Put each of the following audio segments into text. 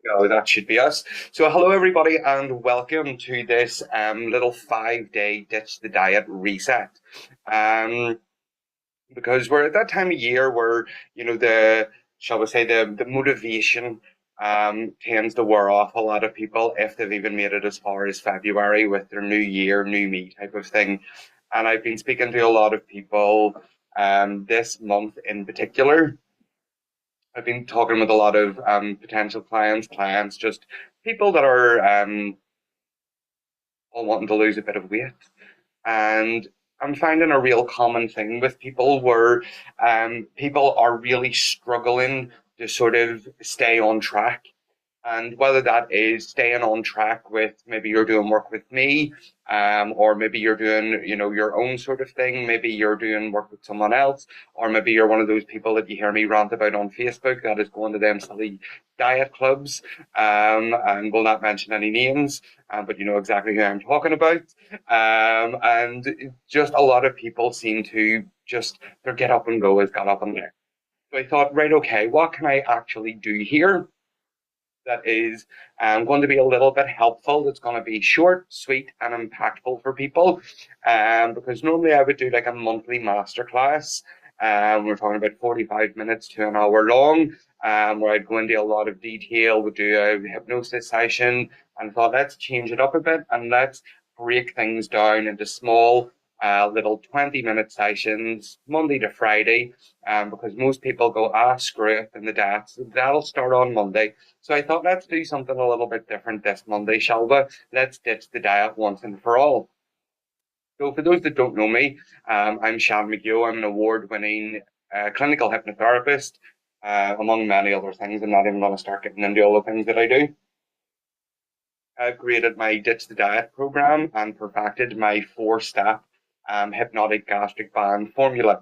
Oh, that should be us. So, hello everybody, and welcome to this little 5-day ditch the diet reset. Um, because we're at that time of year where the shall we say the motivation tends to wear off a lot of people if they've even made it as far as February with their new year, new me type of thing. And I've been speaking to a lot of people this month in particular. I've been talking with a lot of potential clients, just people that are all wanting to lose a bit of weight. And I'm finding a real common thing with people where people are really struggling to sort of stay on track. And whether that is staying on track with maybe you're doing work with me, or maybe you're doing, your own sort of thing. Maybe you're doing work with someone else, or maybe you're one of those people that you hear me rant about on Facebook that is going to them silly diet clubs, and will not mention any names, but you know exactly who I'm talking about. And just a lot of people seem to just, their get up and go is got up and go. So I thought, right, okay, what can I actually do here that is going to be a little bit helpful? It's going to be short, sweet, and impactful for people. Because normally I would do like a monthly masterclass. We're talking about 45 minutes to an hour long, where I'd go into a lot of detail, would do a hypnosis session, and thought, let's change it up a bit and let's break things down into small, little 20-minute sessions, Monday to Friday, because most people go, screw it, and that'll start on Monday. So I thought, let's do something a little bit different this Monday, shall we? Let's ditch the diet once and for all. So for those that don't know me, I'm Seán McGeough. I'm an award-winning clinical hypnotherapist, among many other things. I'm not even going to start getting into all the things that I do. I've created my Ditch the Diet program and perfected my 4-step hypnotic gastric band formula.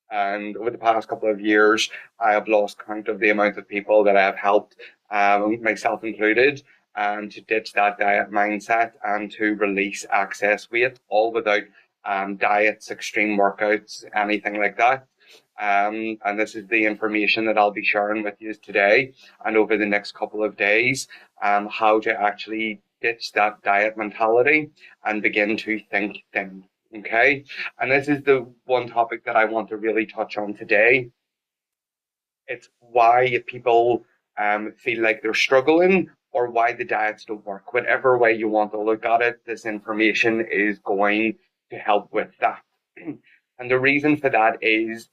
And over the past couple of years, I have lost count of the amount of people that I have helped, myself included, to ditch that diet mindset and to release excess weight, all without diets, extreme workouts, anything like that. And this is the information that I'll be sharing with you today and over the next couple of days, how to actually ditch that diet mentality and begin to think thin. Okay. And this is the one topic that I want to really touch on today. It's why people feel like they're struggling or why the diets don't work. Whatever way you want to look at it, this information is going to help with that. And the reason for that is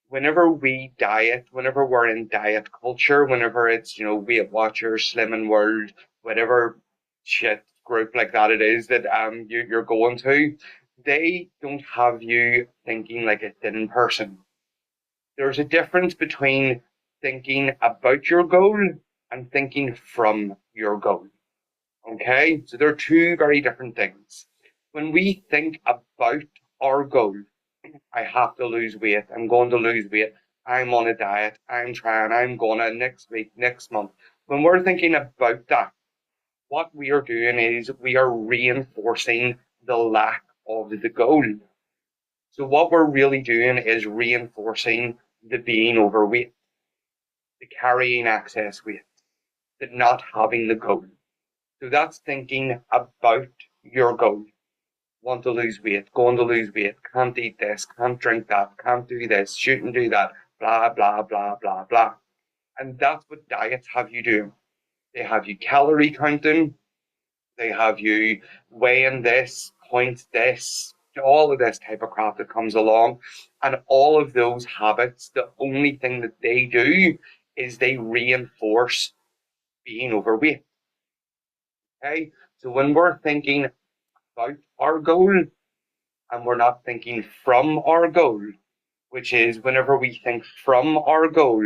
whenever we diet, whenever we're in diet culture, whenever it's, Weight Watchers, Slimming World, whatever shit group like that it is that you're going to, they don't have you thinking like a thin person. There's a difference between thinking about your goal and thinking from your goal. Okay? So they're two very different things. When we think about our goal, I have to lose weight, I'm going to lose weight, I'm on a diet, I'm trying, I'm gonna next week, next month. When we're thinking about that, what we are doing is we are reinforcing the lack of the goal. So what we're really doing is reinforcing the being overweight, the carrying excess weight, the not having the goal. So that's thinking about your goal. Want to lose weight, going to lose weight, can't eat this, can't drink that, can't do this, shouldn't do that, blah, blah, blah, blah, blah. And that's what diets have you doing. They have you calorie counting, they have you weighing this, points this, all of this type of crap that comes along. And all of those habits, the only thing that they do is they reinforce being overweight. Okay? So when we're thinking about our goal and we're not thinking from our goal, which is whenever we think from our goal,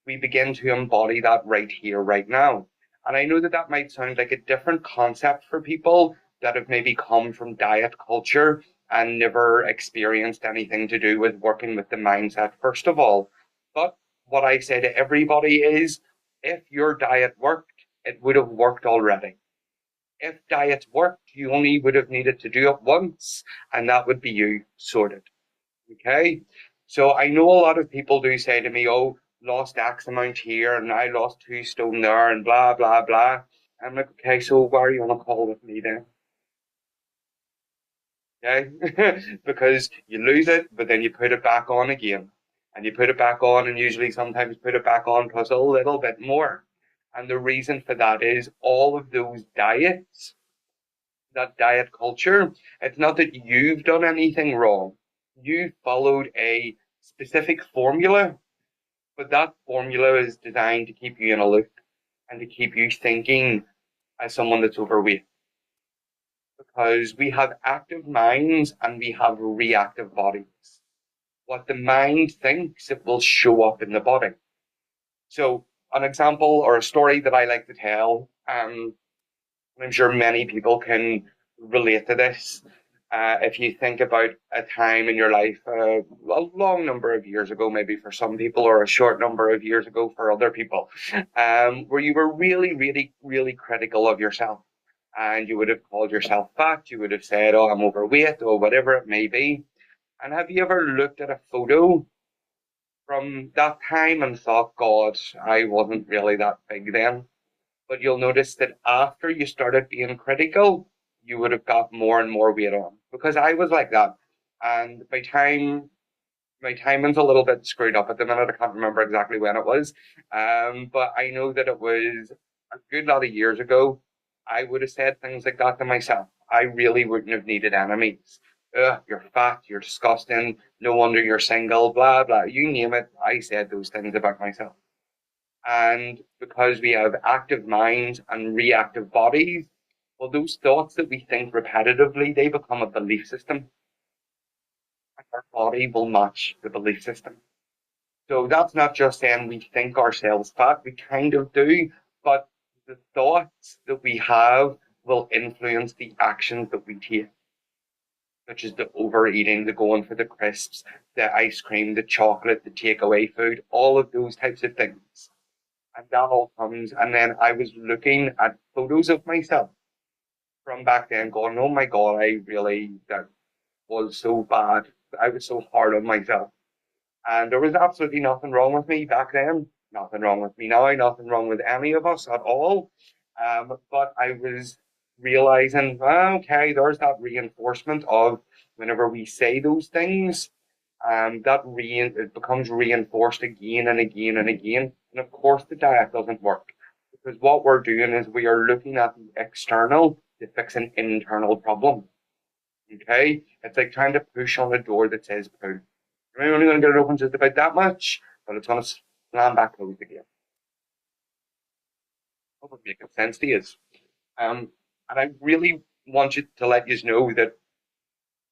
we begin to embody that right here, right now. And I know that that might sound like a different concept for people that have maybe come from diet culture and never experienced anything to do with working with the mindset, first of all. But what I say to everybody is, if your diet worked, it would have worked already. If diets worked, you only would have needed to do it once, and that would be you sorted. Okay? So I know a lot of people do say to me, oh, lost X amount here and I lost 2 stone there and blah, blah, blah. I'm like, okay, so why are you on a call with me then? Okay? Because you lose it, but then you put it back on again. And you put it back on and usually sometimes put it back on plus a little bit more. And the reason for that is all of those diets, that diet culture, it's not that you've done anything wrong. You followed a specific formula, but that formula is designed to keep you in a loop and to keep you thinking as someone that's overweight. Because we have active minds and we have reactive bodies. What the mind thinks, it will show up in the body. So, an example or a story that I like to tell, I'm sure many people can relate to this. If you think about a time in your life, a long number of years ago, maybe for some people, or a short number of years ago for other people, where you were really, really, really critical of yourself. And you would have called yourself fat, you would have said, oh, I'm overweight, or whatever it may be. And have you ever looked at a photo from that time and thought, God, I wasn't really that big then? But you'll notice that after you started being critical, you would have got more and more weight on. Because I was like that. And my timing's a little bit screwed up at the minute. I can't remember exactly when it was. But I know that it was a good lot of years ago. I would have said things like that to myself. I really wouldn't have needed enemies. Ugh, you're fat, you're disgusting, no wonder you're single, blah, blah. You name it, I said those things about myself. And because we have active minds and reactive bodies, well, those thoughts that we think repetitively, they become a belief system. And our body will match the belief system. So that's not just saying we think ourselves fat, we kind of do, but the thoughts that we have will influence the actions that we take, such as the overeating, the going for the crisps, the ice cream, the chocolate, the takeaway food, all of those types of things. And that all comes, and then I was looking at photos of myself from back then, going, oh my God, that was so bad. I was so hard on myself. And there was absolutely nothing wrong with me back then, nothing wrong with me now, nothing wrong with any of us at all. But I was realizing, okay, there's that reinforcement of whenever we say those things, it becomes reinforced again and again and again. And of course, the diet doesn't work because what we're doing is we are looking at the external to fix an internal problem. Okay, it's like trying to push on a door that says pull. You're only going to get it open just about that much, but it's going to slam back closed again. Hope it's making sense to you. And I really want you to let you know that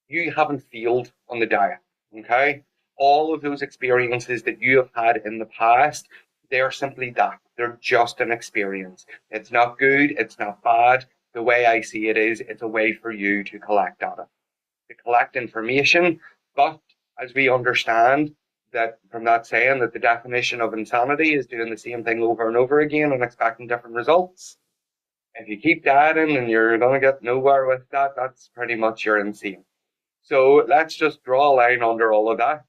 you haven't failed on the diet. Okay, all of those experiences that you have had in the past, they're simply that. They're just an experience. It's not good. It's not bad. The way I see it is, it's a way for you to collect data, to collect information. But as we understand that from that saying that the definition of insanity is doing the same thing over and over again and expecting different results. If you keep dieting and you're going to get nowhere with that, that's pretty much you're insane. So let's just draw a line under all of that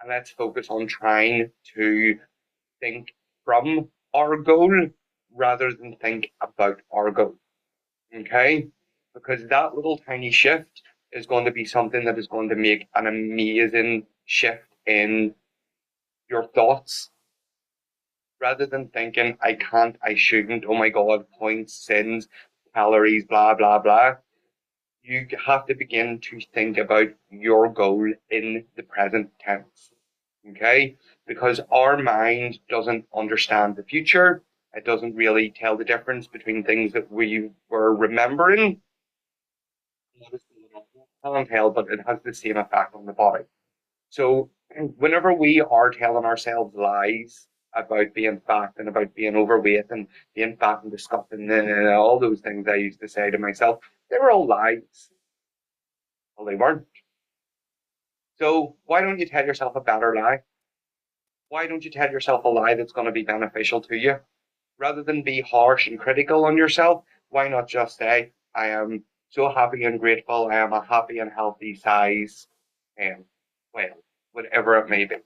and let's focus on trying to think from our goal rather than think about our goal. Okay? Because that little tiny shift is going to be something that is going to make an amazing shift in your thoughts rather than thinking, I can't, I shouldn't, oh my God, points, sins, calories, blah, blah, blah. You have to begin to think about your goal in the present tense. Okay? Because our mind doesn't understand the future. It doesn't really tell the difference between things that we were remembering. Can't tell, but it has the same effect on the body. So whenever we are telling ourselves lies about being fat and about being overweight and being fat and disgusting and all those things I used to say to myself, they were all lies. Well, they weren't. So why don't you tell yourself a better lie? Why don't you tell yourself a lie that's going to be beneficial to you? Rather than be harsh and critical on yourself, why not just say, I am so happy and grateful, I am a happy and healthy size, and well, whatever it may be.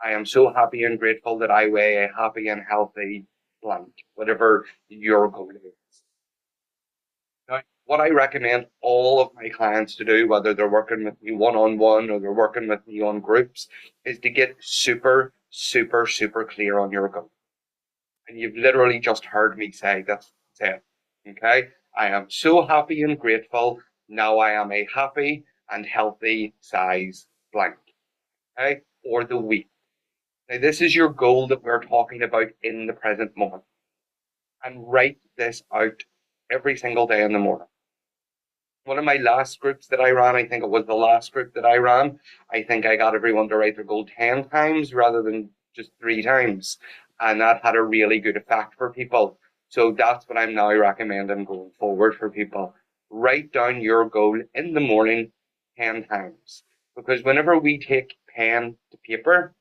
I am so happy and grateful that I weigh a happy and healthy blank, whatever your goal is. Now, what I recommend all of my clients to do, whether they're working with me one-on-one or they're working with me on groups, is to get super, super, super clear on your goal. And you've literally just heard me say that's it. Okay? I am so happy and grateful. Now I am a happy and healthy size blank. Okay? Or the week. Now, this is your goal that we're talking about in the present moment. And write this out every single day in the morning. One of my last groups that I ran, I think it was the last group that I ran, I think I got everyone to write their goal 10 times rather than just 3 times. And that had a really good effect for people. So that's what I'm now recommending going forward for people. Write down your goal in the morning 10 times. Because whenever we take pen to paper,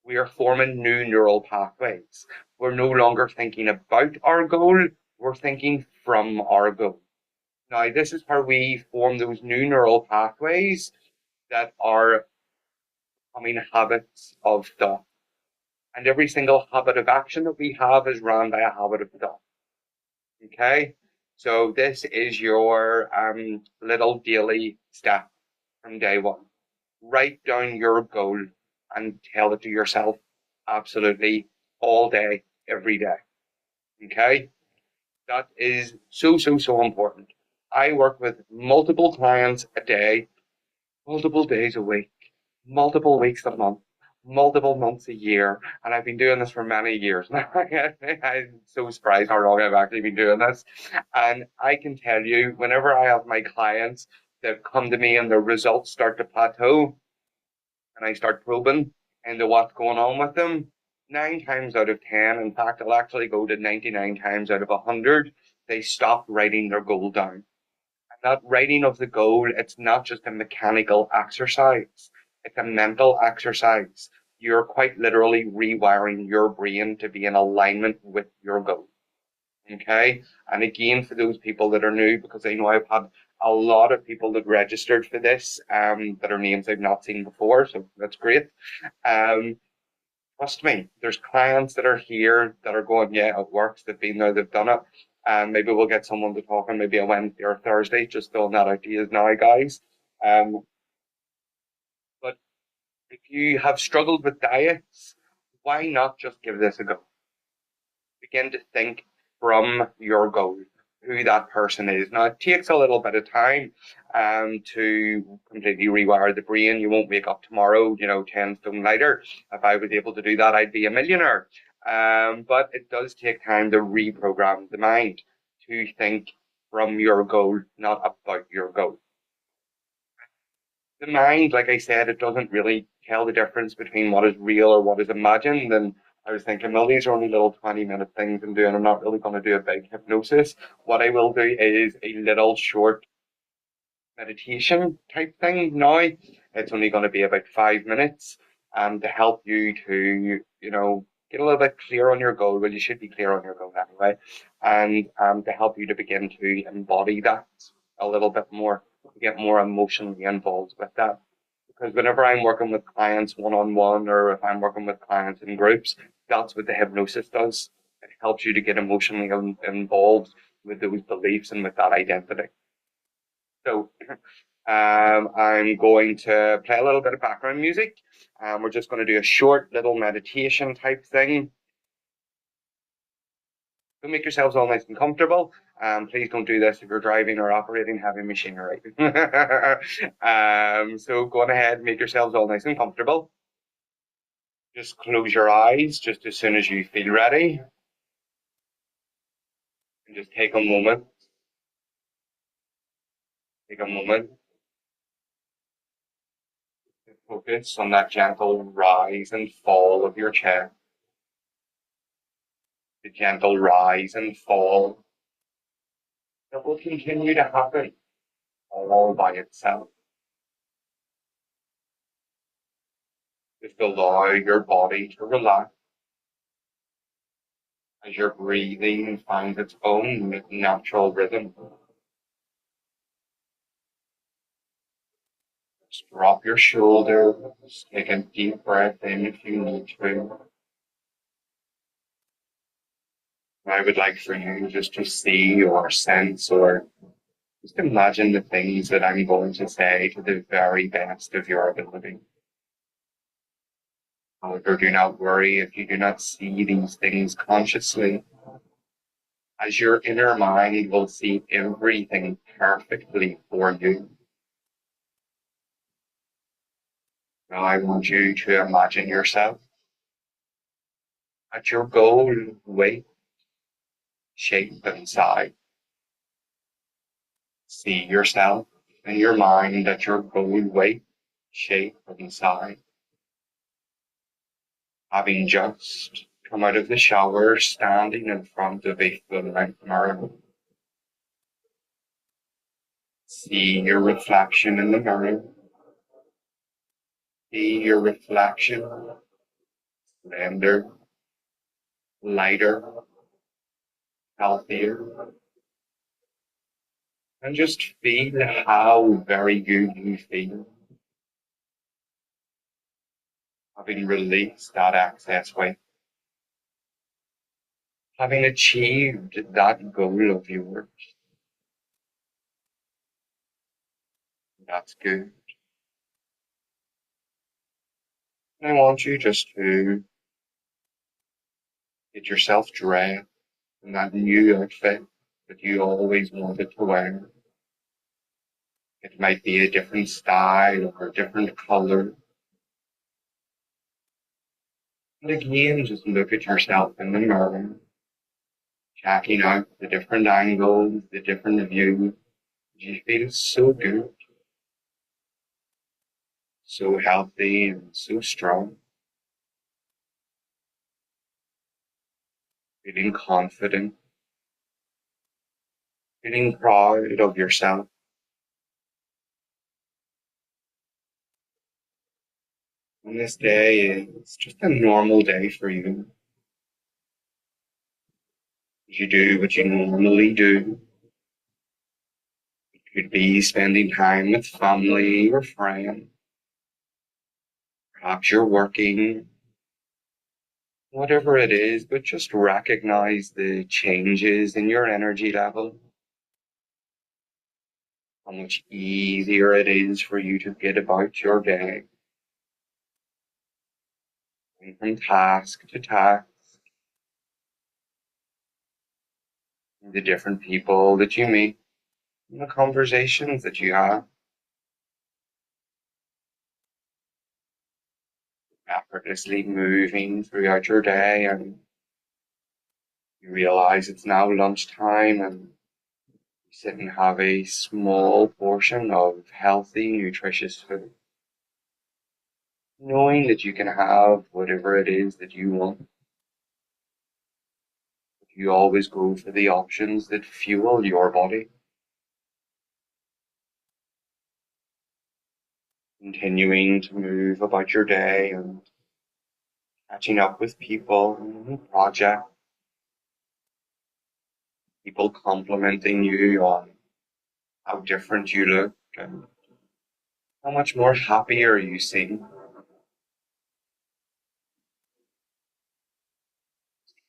we are forming new neural pathways. We're no longer thinking about our goal, we're thinking from our goal. Now, this is where we form those new neural pathways that are becoming habits of thought. And every single habit of action that we have is run by a habit of thought. Okay? So this is your little daily step from day one. Write down your goal and tell it to yourself absolutely all day, every day. Okay? That is so, so, so important. I work with multiple clients a day, multiple days a week, multiple weeks a month, multiple months a year, and I've been doing this for many years now. I'm so surprised how long I've actually been doing this. And I can tell you, whenever I have my clients that come to me and their results start to plateau, and I start probing into what's going on with them, 9 times out of 10, in fact, I'll actually go to 99 times out of 100, they stop writing their goal down. And that writing of the goal, it's not just a mechanical exercise, it's a mental exercise. You're quite literally rewiring your brain to be in alignment with your goal. Okay. And again, for those people that are new, because I know I've had a lot of people that registered for this, that are names I've not seen before, so that's great. Um, Trust me, there's clients that are here that are going, yeah, it works, they've been there, they've done it. And maybe we'll get someone to talk on maybe a Wednesday or Thursday, just throwing that out to you now, guys. But if you have struggled with diets, why not just give this a go? Begin to think from your goal, who that person is. Now, it takes a little bit of time to completely rewire the brain. You won't wake up tomorrow, 10 stone lighter. If I was able to do that, I'd be a millionaire. But it does take time to reprogram the mind to think from your goal, not about your goal. The mind, like I said, it doesn't really tell the difference between what is real or what is imagined. And I was thinking, well, these are only little 20-minute things I'm doing. I'm not really going to do a big hypnosis. What I will do is a little short meditation type thing now. It's only going to be about 5 minutes to help you to, get a little bit clear on your goal. Well, you should be clear on your goal anyway. And to help you to begin to embody that a little bit more, get more emotionally involved with that. Because whenever I'm working with clients one-on-one or if I'm working with clients in groups, that's what the hypnosis does. It helps you to get emotionally involved with those beliefs and with that identity. So I'm going to play a little bit of background music. We're just going to do a short little meditation type thing. So make yourselves all nice and comfortable. Please don't do this if you're driving or operating heavy machinery. So go on ahead, make yourselves all nice and comfortable. Just close your eyes just as soon as you feel ready. And just take a moment. Take a moment to focus on that gentle rise and fall of your chest. The gentle rise and fall that will continue to happen all by itself. Just allow your body to relax as your breathing finds its own natural rhythm. Just drop your shoulders, take a deep breath in if you need to. I would like for you just to see or sense or just imagine the things that I'm going to say to the very best of your ability. However, do not worry if you do not see these things consciously, as your inner mind will see everything perfectly for you. Now I want you to imagine yourself at your goal weight, shape, and size. See yourself in your mind at your goal weight, shape, and size. Having just come out of the shower, standing in front of a full-length mirror. See your reflection in the mirror. See your reflection, slender, lighter, healthier. And just feel how very good you feel. Having released that excess weight. Having achieved that goal of yours. That's good. And I want you just to get yourself dressed in that new outfit that you always wanted to wear. It might be a different style or a different color. And again, just look at yourself in the mirror, checking out the different angles, the different views. You feel so good, so healthy, and so strong. Feeling confident, feeling proud of yourself. And this day is just a normal day for you. You do what you normally do. It could be spending time with family or friends. Perhaps you're working, whatever it is, but just recognize the changes in your energy level. How much easier it is for you to get about your day. And from task to task. The different people that you meet, and the conversations that you have. Effortlessly moving throughout your day, and you realize it's now lunchtime and you sit and have a small portion of healthy, nutritious food. Knowing that you can have whatever it is that you want. You always go for the options that fuel your body. Continuing to move about your day and catching up with people and projects. People complimenting you on how different you look and how much more happier you seem.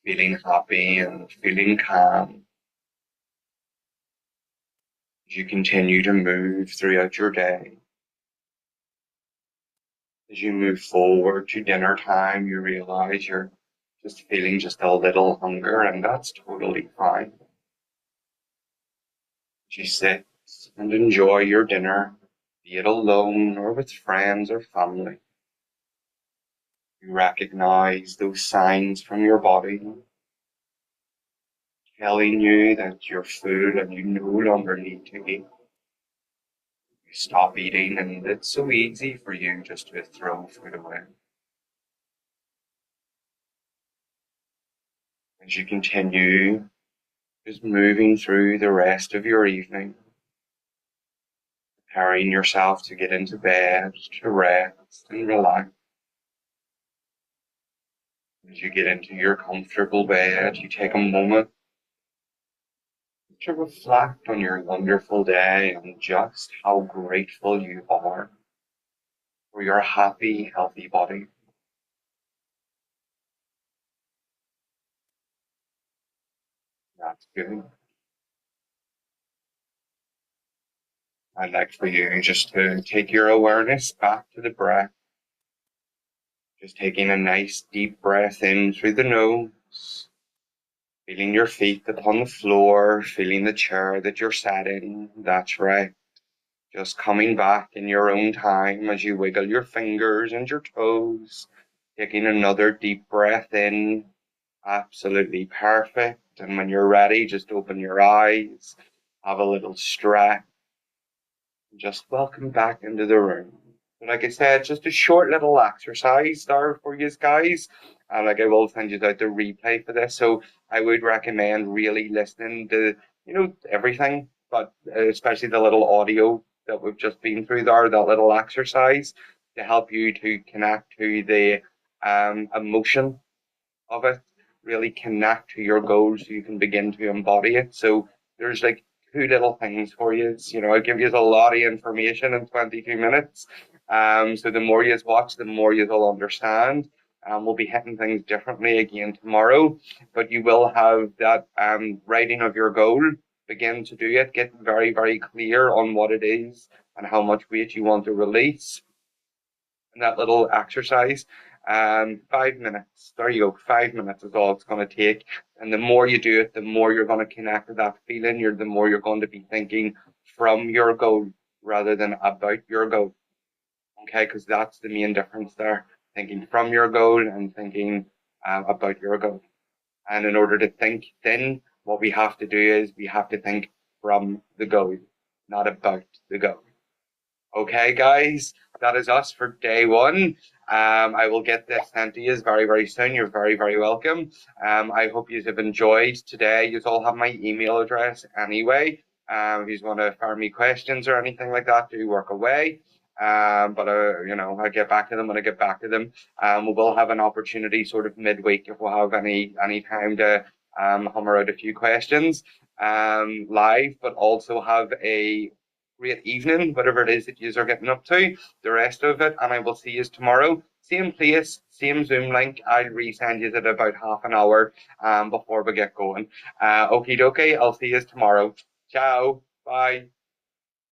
Feeling happy and feeling calm as you continue to move throughout your day. As you move forward to dinner time, you realize you're just feeling just a little hunger, and that's totally fine. As you sit and enjoy your dinner, be it alone or with friends or family. You recognize those signs from your body telling you that you're full and you no longer need to eat. You stop eating, and it's so easy for you just to throw food away. As you continue just moving through the rest of your evening, preparing yourself to get into bed, to rest and relax. As you get into your comfortable bed, you take a moment to reflect on your wonderful day and just how grateful you are. for your happy, healthy body. That's good. I'd like for you just to take your awareness back to the breath, just taking a nice deep breath in through the nose, feeling your feet upon the floor, feeling the chair that you're sat in. That's right. Just coming back in your own time as you wiggle your fingers and your toes, taking another deep breath in. Absolutely perfect. And when you're ready, just open your eyes, have a little stretch, and just welcome back into the room. Like I said, just a short little exercise there for you guys. And like I will send you out the replay for this. So I would recommend really listening to, everything, but especially the little audio that we've just been through there, that little exercise to help you to connect to the emotion of it, really connect to your goals so you can begin to embody it. So there's like two little things for you. I'll give you a lot of information in 22 minutes. So the more you watch, the more you'll understand. We'll be hitting things differently again tomorrow, but you will have that writing of your goal. Begin to do it. Get very, very clear on what it is and how much weight you want to release in that little exercise. 5 minutes. There you go. 5 minutes is all it's going to take. And the more you do it, the more you're going to connect with that feeling. The more you're going to be thinking from your goal rather than about your goal. Okay, because that's the main difference there. Thinking from your goal and thinking about your goal. And in order to think, then what we have to do is we have to think from the goal, not about the goal. Okay, guys, that is us for day one. I will get this sent to you very, very soon. You're very, very welcome. I hope you have enjoyed today. You all have my email address anyway. If you want to fire me questions or anything like that, do work away. But I get back to them when I get back to them. We will have an opportunity sort of midweek if we'll have any time to hammer out a few questions live, but also have a great evening, whatever it is that you are getting up to, the rest of it, and I will see you tomorrow. Same place, same Zoom link. I'll resend you it about half an hour before we get going. Okie dokie, I'll see you tomorrow. Ciao. Bye.